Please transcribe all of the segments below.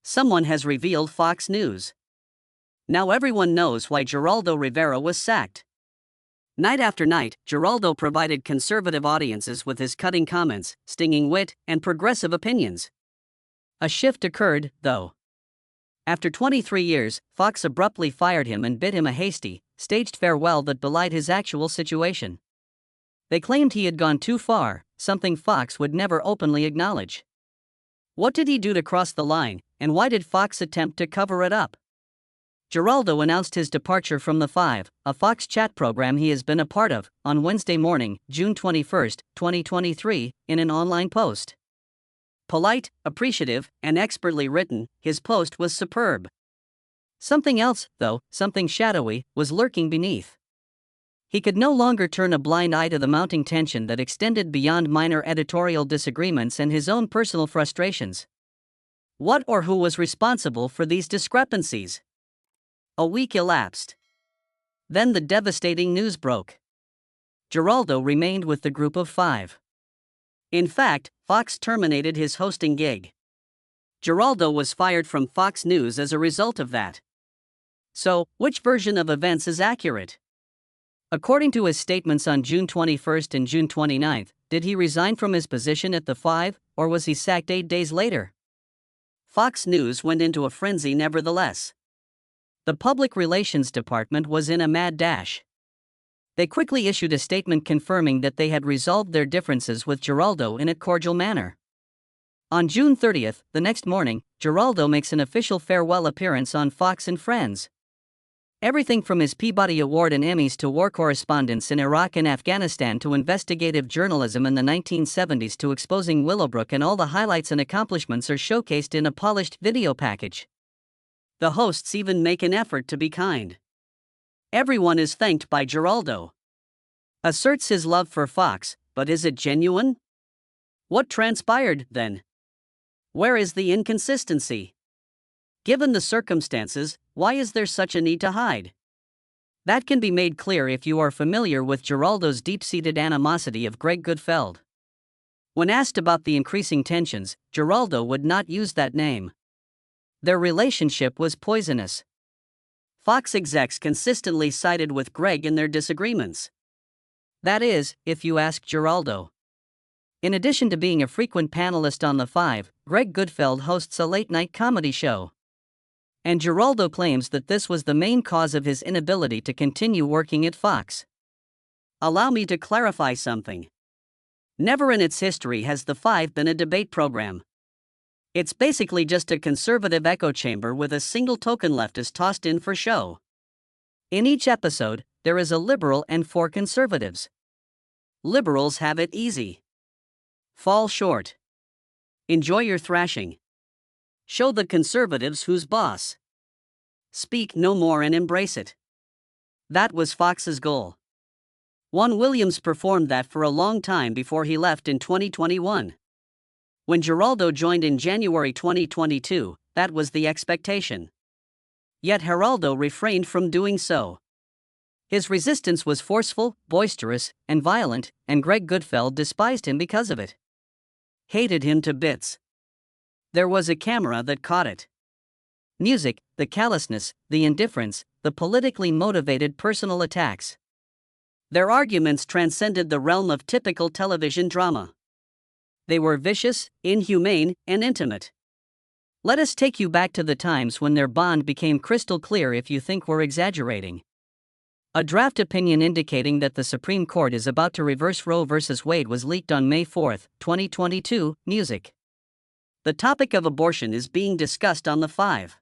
Someone has revealed Fox News. Now everyone knows why Geraldo Rivera was sacked. Night after night, Geraldo provided conservative audiences with his cutting comments, stinging wit, and progressive opinions. A shift occurred, though. After 23 years, Fox abruptly fired him and bid him a hasty, staged farewell that belied his actual situation. They claimed he had gone too far, something Fox would never openly acknowledge. What did he do to cross the line, and why did Fox attempt to cover it up? Geraldo announced his departure from The Five, a Fox chat program he has been a part of, on Wednesday morning, June 21, 2023, in an online post. Polite, appreciative, and expertly written, his post was superb. Something else, though, something shadowy, was lurking beneath. He could no longer turn a blind eye to the mounting tension that extended beyond minor editorial disagreements and his own personal frustrations. What or who was responsible for these discrepancies? A week elapsed. Then the devastating news broke. Geraldo remained with the group of five. In fact, Fox terminated his hosting gig. Geraldo was fired from Fox News as a result of that. So, which version of events is accurate? According to his statements on June 21 and June 29, did he resign from his position at The Five, or was he sacked 8 days later? Fox News went into a frenzy nevertheless. The public relations department was in a mad dash. They quickly issued a statement confirming that they had resolved their differences with Geraldo in a cordial manner. On June 30, the next morning, Geraldo makes an official farewell appearance on Fox and Friends. Everything from his Peabody Award and Emmys to war correspondence in Iraq and Afghanistan to investigative journalism in the 1970s to exposing Willowbrook, and all the highlights and accomplishments are showcased in a polished video package. The hosts even make an effort to be kind. Everyone is thanked by Geraldo. Asserts his love for Fox, but is it genuine? What transpired, then? Where is the inconsistency? Given the circumstances, why is there such a need to hide? That can be made clear if you are familiar with Geraldo's deep-seated animosity of Greg Gutfeld. When asked about the increasing tensions, Geraldo would not use that name. Their relationship was poisonous. Fox execs consistently sided with Greg in their disagreements. That is, if you ask Geraldo. In addition to being a frequent panelist on The Five, Greg Gutfeld hosts a late-night comedy show. And Geraldo claims that this was the main cause of his inability to continue working at Fox. Allow me to clarify something. Never in its history has The Five been a debate program. It's basically just a conservative echo chamber with a single token leftist tossed in for show. In each episode, there is a liberal and 4 conservatives. Liberals have it easy. Fall short. Enjoy your thrashing. Show the conservatives who's boss. Speak no more and embrace it. That was Fox's goal. Juan Williams performed that for a long time before he left in 2021. When Geraldo joined in January 2022, that was the expectation. Yet Geraldo refrained from doing so. His resistance was forceful, boisterous, and violent, and Greg Gutfeld despised him because of it. Hated him to bits. There was a camera that caught it. Music, the callousness, the indifference, the politically motivated personal attacks. Their arguments transcended the realm of typical television drama. They were vicious, inhumane, and intimate. Let us take you back to the times when their bond became crystal clear if you think we're exaggerating. A draft opinion indicating that the Supreme Court is about to reverse Roe v. Wade was leaked on May 4, 2022, Music. The topic of abortion is being discussed on The Five.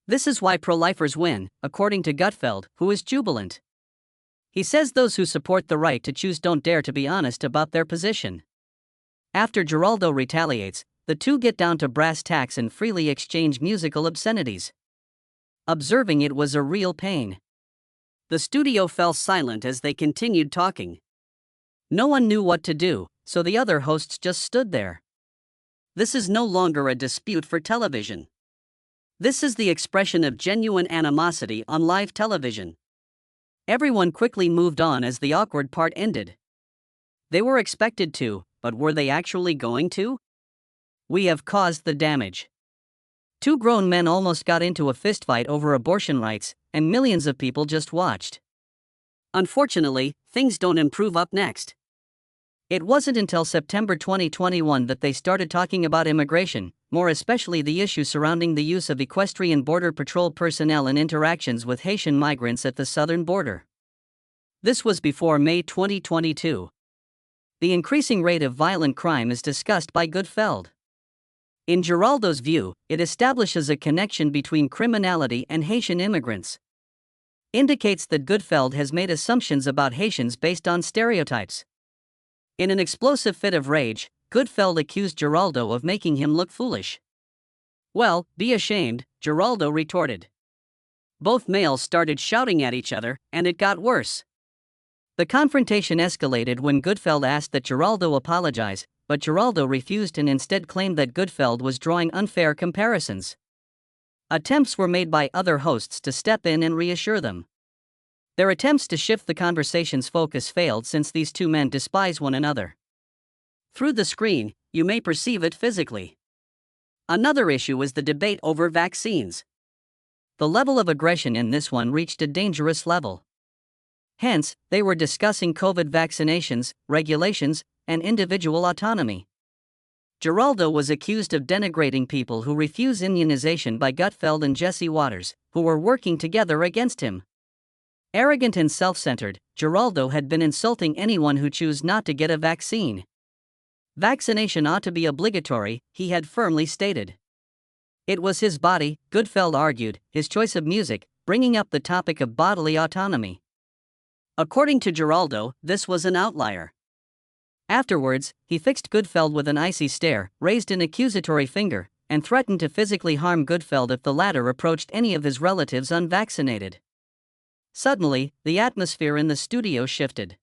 This is why pro-lifers win, according to Gutfeld, who is jubilant. He says those who support the right to choose don't dare to be honest about their position. After Geraldo retaliates, the two get down to brass tacks and freely exchange musical obscenities. Observing it was a real pain. The studio fell silent as they continued talking. No one knew what to do, so the other hosts just stood there. This is no longer a dispute for television. This is the expression of genuine animosity on live television. Everyone quickly moved on as the awkward part ended. They were expected to, but were they actually going to? We have caused the damage. Two grown men almost got into a fistfight over abortion rights, and millions of people just watched. Unfortunately, things don't improve up next. It wasn't until September 2021 that they started talking about immigration, more especially the issue surrounding the use of equestrian border patrol personnel in interactions with Haitian migrants at the southern border. This was before May 2022. The increasing rate of violent crime is discussed by Goodfeld. In Geraldo's view, it establishes a connection between criminality and Haitian immigrants. Indicates that Goodfeld has made assumptions about Haitians based on stereotypes. In an explosive fit of rage, Goodfeld accused Geraldo of making him look foolish. "Well, be ashamed," Geraldo retorted. Both males started shouting at each other, and it got worse. The confrontation escalated when Goodfeld asked that Geraldo apologize, but Geraldo refused and instead claimed that Goodfeld was drawing unfair comparisons. Attempts were made by other hosts to step in and reassure them. Their attempts to shift the conversation's focus failed since these two men despise one another. Through the screen, you may perceive it physically. Another issue is the debate over vaccines. The level of aggression in this one reached a dangerous level. Hence, they were discussing COVID vaccinations, regulations, and individual autonomy. Geraldo was accused of denigrating people who refuse immunization by Goodfeld and Jesse Waters, who were working together against him. Arrogant and self-centered, Geraldo had been insulting anyone who chose not to get a vaccine. Vaccination ought to be obligatory, he had firmly stated. It was his body, Goodfeld argued, his choice of music, bringing up the topic of bodily autonomy. According to Geraldo, this was an outlier. Afterwards, he fixed Goodfeld with an icy stare, raised an accusatory finger, and threatened to physically harm Goodfeld if the latter approached any of his relatives unvaccinated. Suddenly, the atmosphere in the studio shifted.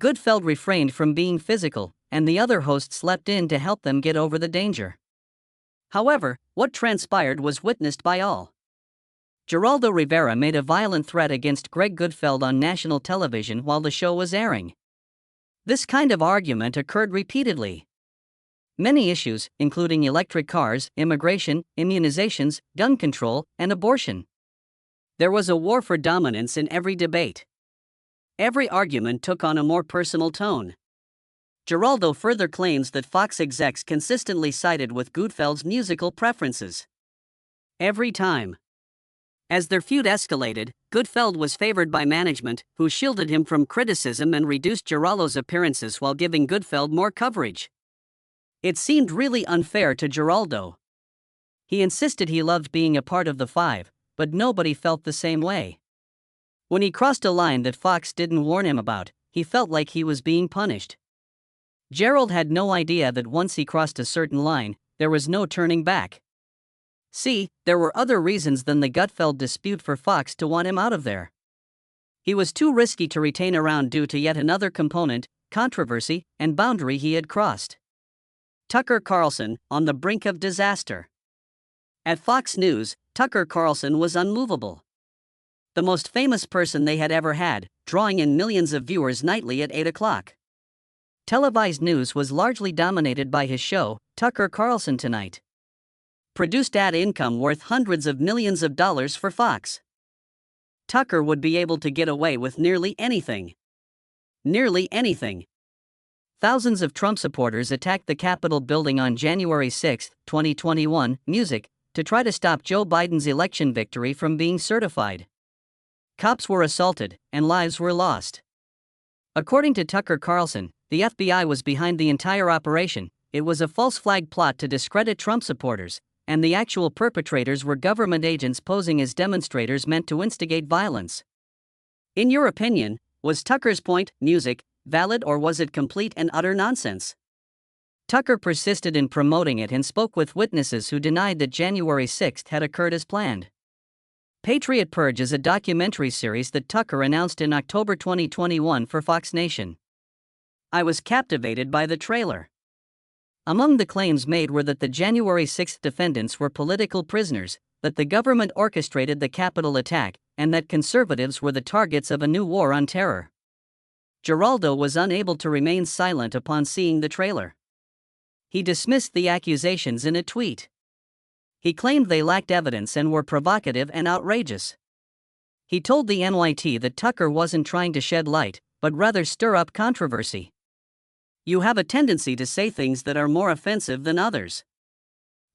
Goodfeld refrained from being physical, and the other hosts leapt in to help them get over the danger. However, what transpired was witnessed by all. Geraldo Rivera made a violent threat against Greg Goodfeld on national television while the show was airing. This kind of argument occurred repeatedly. Many issues, including electric cars, immigration, immunizations, gun control, and abortion. There was a war for dominance in every debate. Every argument took on a more personal tone. Geraldo further claims that Fox execs consistently sided with Goodfeld's musical preferences. Every time. As their feud escalated, Goodfeld was favored by management, who shielded him from criticism and reduced Geraldo's appearances while giving Goodfeld more coverage. It seemed really unfair to Geraldo. He insisted he loved being a part of the Five, but nobody felt the same way. When he crossed a line that Fox didn't warn him about, he felt like he was being punished. Gerald had no idea that once he crossed a certain line, there was no turning back. See, there were other reasons than the Goodfeld dispute for Fox to want him out of there. He was too risky to retain around due to yet another component, controversy, and boundary he had crossed. Tucker Carlson, on the brink of disaster. At Fox News, Tucker Carlson was unmovable. The most famous person they had ever had, drawing in millions of viewers nightly at 8 o'clock. Televised news was largely dominated by his show, Tucker Carlson Tonight. Produced ad income worth hundreds of millions of dollars for Fox. Tucker would be able to get away with nearly anything. Nearly anything. Thousands of Trump supporters attacked the Capitol building on January 6, 2021, to try to stop Joe Biden's election victory from being certified. Cops were assaulted, and lives were lost. According to Tucker Carlson, the FBI was behind the entire operation. It was a false flag plot to discredit Trump supporters, and the actual perpetrators were government agents posing as demonstrators meant to instigate violence. In your opinion, was Tucker's point, valid, or was it complete and utter nonsense? Tucker persisted in promoting it and spoke with witnesses who denied that January 6 had occurred as planned. Patriot Purge is a documentary series that Tucker announced in October 2021 for Fox Nation. I was captivated by the trailer. Among the claims made were that the January 6 defendants were political prisoners, that the government orchestrated the Capitol attack, and that conservatives were the targets of a new war on terror. Geraldo was unable to remain silent upon seeing the trailer. He dismissed the accusations in a tweet. He claimed they lacked evidence and were provocative and outrageous. He told the NYT that Tucker wasn't trying to shed light, but rather stir up controversy. "You have a tendency to say things that are more offensive than others."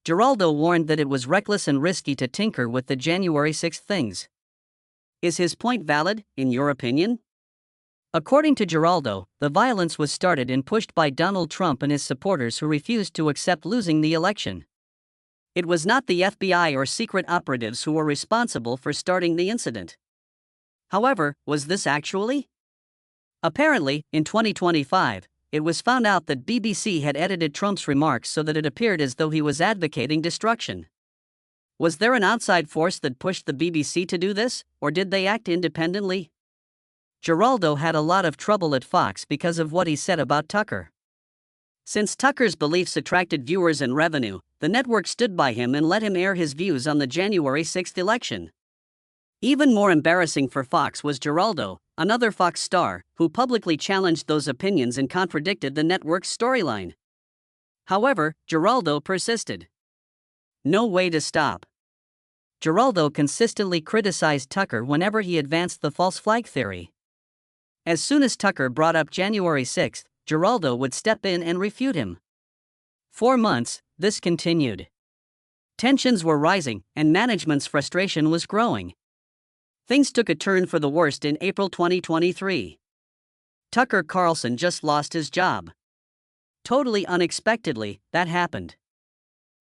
Geraldo warned that it was reckless and risky to tinker with the January 6 things. Is his point valid, in your opinion? According to Geraldo, the violence was started and pushed by Donald Trump and his supporters who refused to accept losing the election. It was not the FBI or secret operatives who were responsible for starting the incident. However, was this actually? Apparently, in 2025, it was found out that BBC had edited Trump's remarks so that it appeared as though he was advocating destruction. Was there an outside force that pushed the BBC to do this, or did they act independently? Geraldo had a lot of trouble at Fox because of what he said about Tucker. Since Tucker's beliefs attracted viewers and revenue, the network stood by him and let him air his views on the January 6 election. Even more embarrassing for Fox was Geraldo, another Fox star, who publicly challenged those opinions and contradicted the network's storyline. However, Geraldo persisted. No way to stop. Geraldo consistently criticized Tucker whenever he advanced the false flag theory. As soon as Tucker brought up January 6, Geraldo would step in and refute him. For months, this continued. Tensions were rising, and management's frustration was growing. Things took a turn for the worst in April 2023. Tucker Carlson just lost his job. Totally unexpectedly, that happened.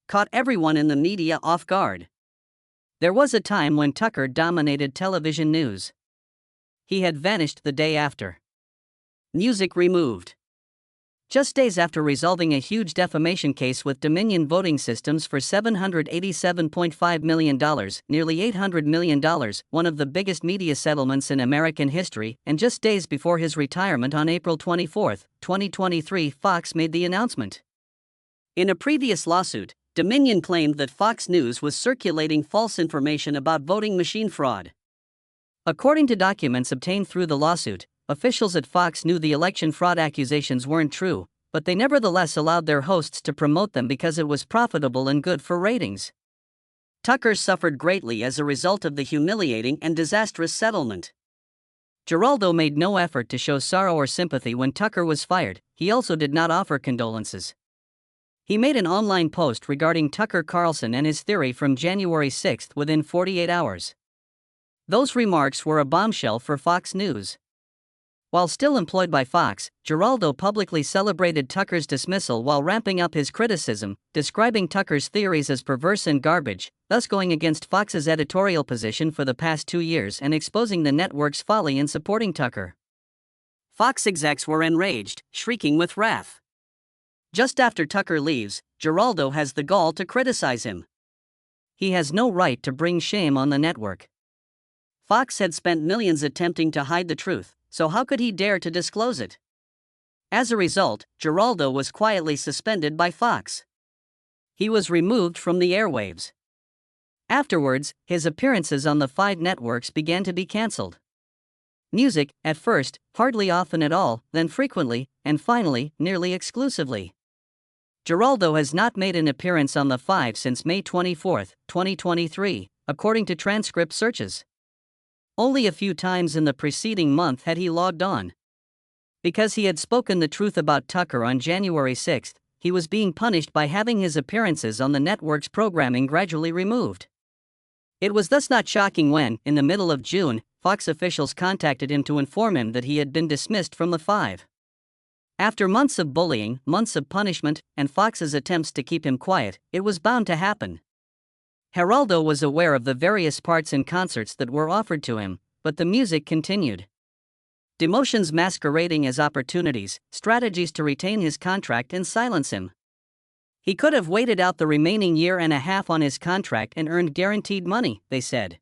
Caught everyone in the media off guard. There was a time when Tucker dominated television news. He had vanished the day after. Music removed. Just days after resolving a huge defamation case with Dominion Voting Systems for $787.5 million, nearly $800 million, one of the biggest media settlements in American history, and just days before his retirement on April 24, 2023, Fox made the announcement. In a previous lawsuit, Dominion claimed that Fox News was circulating false information about voting machine fraud. According to documents obtained through the lawsuit, officials at Fox knew the election fraud accusations weren't true, but they nevertheless allowed their hosts to promote them because it was profitable and good for ratings. Tucker suffered greatly as a result of the humiliating and disastrous settlement. Geraldo made no effort to show sorrow or sympathy when Tucker was fired. He also did not offer condolences. He made an online post regarding Tucker Carlson and his theory from January 6 within 48 hours. Those remarks were a bombshell for Fox News. While still employed by Fox, Geraldo publicly celebrated Tucker's dismissal while ramping up his criticism, describing Tucker's theories as perverse and garbage, thus going against Fox's editorial position for the past 2 years and exposing the network's folly in supporting Tucker. Fox execs were enraged, shrieking with wrath. Just after Tucker leaves, Geraldo has the gall to criticize him. He has no right to bring shame on the network. Fox had spent millions attempting to hide the truth, so how could he dare to disclose it? As a result, Geraldo was quietly suspended by Fox. He was removed from the airwaves. Afterwards, his appearances on the 5 networks began to be cancelled. Music, at first, hardly often at all, then frequently, and finally, nearly exclusively. Geraldo has not made an appearance on the 5 since May 24, 2023, according to transcript searches. Only a few times in the preceding month had he logged on. Because he had spoken the truth about Tucker on January 6, he was being punished by having his appearances on the network's programming gradually removed. It was thus not shocking when, in the middle of June, Fox officials contacted him to inform him that he had been dismissed from the 5. After months of bullying, months of punishment, and Fox's attempts to keep him quiet, it was bound to happen. Geraldo was aware of the various parts and concerts that were offered to him, but the music continued. Demotions masquerading as opportunities, strategies to retain his contract and silence him. He could have waited out the remaining year and a half on his contract and earned guaranteed money, they said.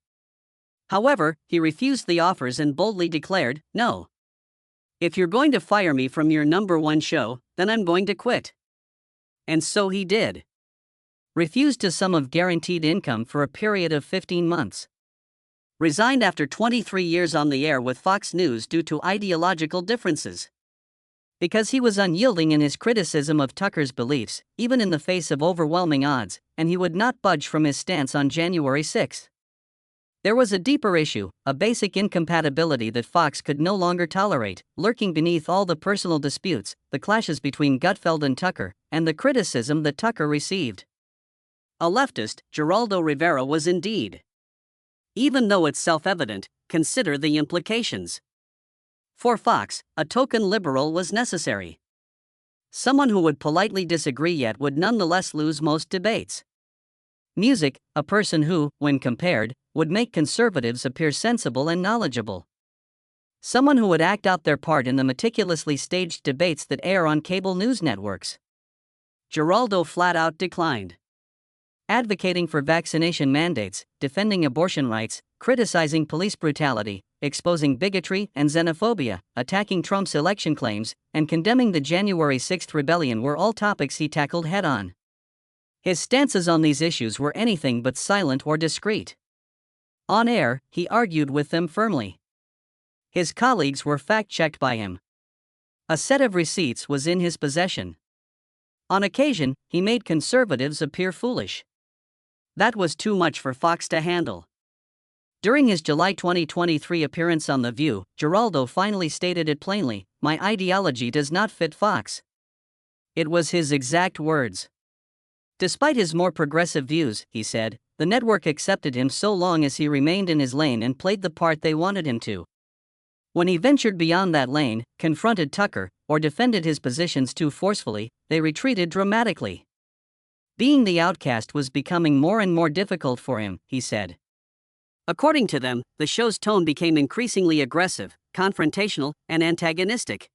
However, he refused the offers and boldly declared, "No. If you're going to fire me from your #1 show, then I'm going to quit." And so he did. Refused a sum of guaranteed income for a period of 15 months. Resigned after 23 years on the air with Fox News due to ideological differences. Because he was unyielding in his criticism of Tucker's beliefs, even in the face of overwhelming odds, and he would not budge from his stance on January 6. There was a deeper issue, a basic incompatibility that Fox could no longer tolerate, lurking beneath all the personal disputes, the clashes between Gutfeld and Tucker, and the criticism that Tucker received. A leftist, Geraldo Rivera was indeed. Even though it's self-evident, consider the implications. For Fox, a token liberal was necessary. Someone who would politely disagree yet would nonetheless lose most debates. Music, a person who, when compared, would make conservatives appear sensible and knowledgeable. Someone who would act out their part in the meticulously staged debates that air on cable news networks. Geraldo flat out declined. Advocating for vaccination mandates, defending abortion rights, criticizing police brutality, exposing bigotry and xenophobia, attacking Trump's election claims, and condemning the January 6 rebellion were all topics he tackled head-on. His stances on these issues were anything but silent or discreet. On air, he argued with them firmly. His colleagues were fact-checked by him. A set of receipts was in his possession. On occasion, he made conservatives appear foolish. That was too much for Fox to handle. During his July 2023 appearance on The View, Geraldo finally stated it plainly, "My ideology does not fit Fox." It was his exact words. Despite his more progressive views, he said, the network accepted him so long as he remained in his lane and played the part they wanted him to. When he ventured beyond that lane, confronted Tucker, or defended his positions too forcefully, they retreated dramatically. Being the outcast was becoming more and more difficult for him, he said. According to them, the show's tone became increasingly aggressive, confrontational, and antagonistic.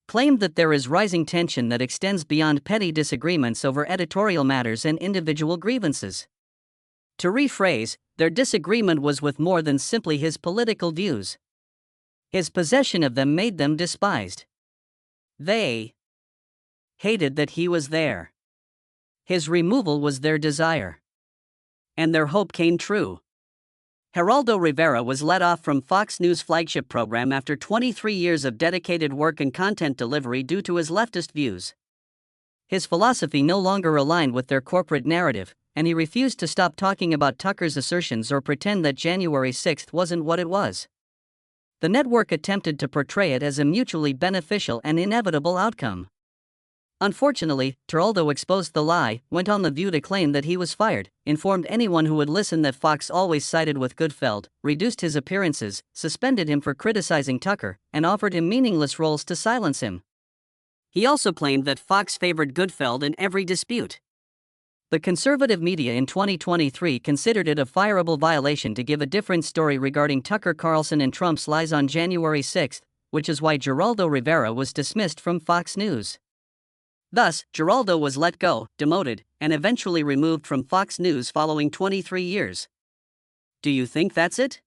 Claimed that there is rising tension that extends beyond petty disagreements over editorial matters and individual grievances. To rephrase, their disagreement was with more than simply his political views. His possession of them made them despised. They hated that he was there. His removal was their desire. And their hope came true. Geraldo Rivera was let off from Fox News' flagship program after 23 years of dedicated work and content delivery due to his leftist views. His philosophy no longer aligned with their corporate narrative, and he refused to stop talking about Tucker's assertions or pretend that January 6 wasn't what it was. The network attempted to portray it as a mutually beneficial and inevitable outcome. Unfortunately, Geraldo exposed the lie, went on The View to claim that he was fired, informed anyone who would listen that Fox always sided with Gutfeld, reduced his appearances, suspended him for criticizing Tucker, and offered him meaningless roles to silence him. He also claimed that Fox favored Gutfeld in every dispute. The conservative media in 2023 considered it a fireable violation to give a different story regarding Tucker Carlson and Trump's lies on January 6, which is why Geraldo Rivera was dismissed from Fox News. Thus, Geraldo was let go, demoted, and eventually removed from Fox News following 23 years. Do you think that's it?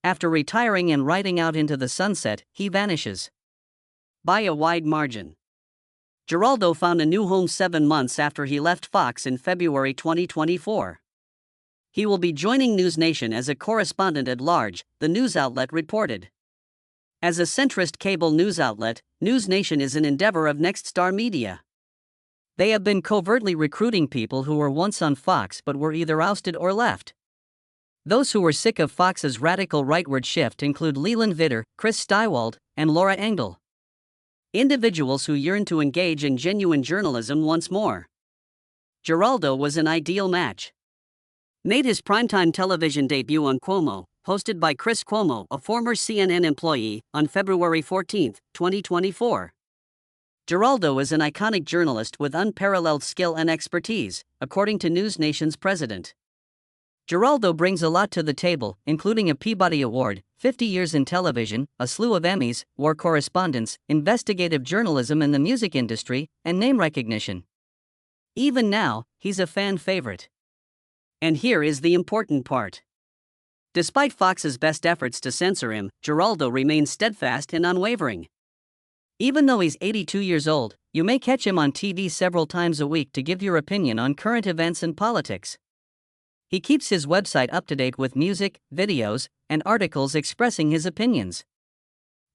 After retiring and riding out into the sunset, he vanishes. By a wide margin. Geraldo found a new home 7 months after he left Fox in February 2024. He will be joining News Nation as a correspondent at large, the news outlet reported. As a centrist cable news outlet, News Nation is an endeavor of Nextstar Media. They have been covertly recruiting people who were once on Fox but were either ousted or left. Those who were sick of Fox's radical rightward shift include Leland Vitter, Chris Steiwald, and Laura Engel. Individuals who yearn to engage in genuine journalism once more. Geraldo was an ideal match. Made his primetime television debut on Cuomo, hosted by Chris Cuomo, a former CNN employee, on February 14, 2024. Geraldo is an iconic journalist with unparalleled skill and expertise, according to News Nation's president. Geraldo brings a lot to the table, including a Peabody Award, 50 years in television, a slew of Emmys, war correspondence, investigative journalism in the music industry, and name recognition. Even now, he's a fan favorite. And here is the important part. Despite Fox's best efforts to censor him, Geraldo remains steadfast and unwavering. Even though he's 82 years old, you may catch him on TV several times a week to give your opinion on current events and politics. He keeps his website up to date with music, videos, and articles expressing his opinions.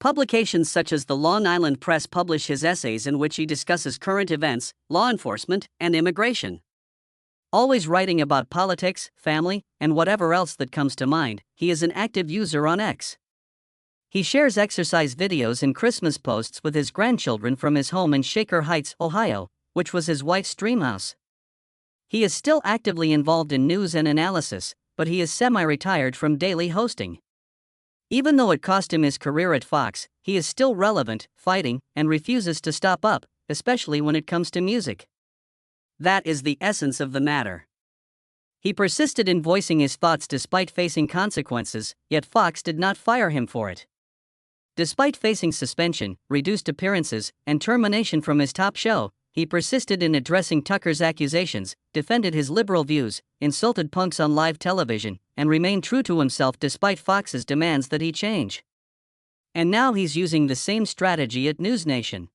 Publications such as the Long Island Press publish his essays in which he discusses current events, law enforcement, and immigration. Always writing about politics, family, and whatever else that comes to mind, he is an active user on X. He shares exercise videos and Christmas posts with his grandchildren from his home in Shaker Heights, Ohio, which was his wife's dream house. He is still actively involved in news and analysis, but he is semi-retired from daily hosting. Even though it cost him his career at Fox, he is still relevant, fighting, and refuses to stop up, especially when it comes to music. That is the essence of the matter. He persisted in voicing his thoughts despite facing consequences, yet Fox did not fire him for it. Despite facing suspension, reduced appearances, and termination from his top show, he persisted in addressing Tucker's accusations, defended his liberal views, insulted punks on live television, and remained true to himself despite Fox's demands that he change. And now he's using the same strategy at NewsNation.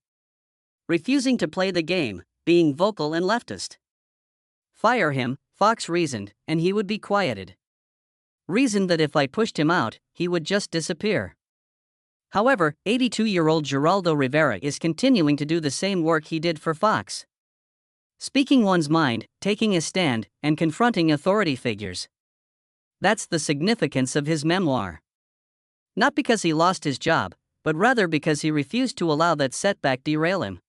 Refusing to play the game, being vocal and leftist. Fire him, Fox reasoned, and he would be quieted. Reasoned that if I pushed him out, he would just disappear. However, 82-year-old Geraldo Rivera is continuing to do the same work he did for Fox. Speaking one's mind, taking a stand, and confronting authority figures. That's the significance of his memoir. Not because he lost his job, but rather because he refused to allow that setback derail him.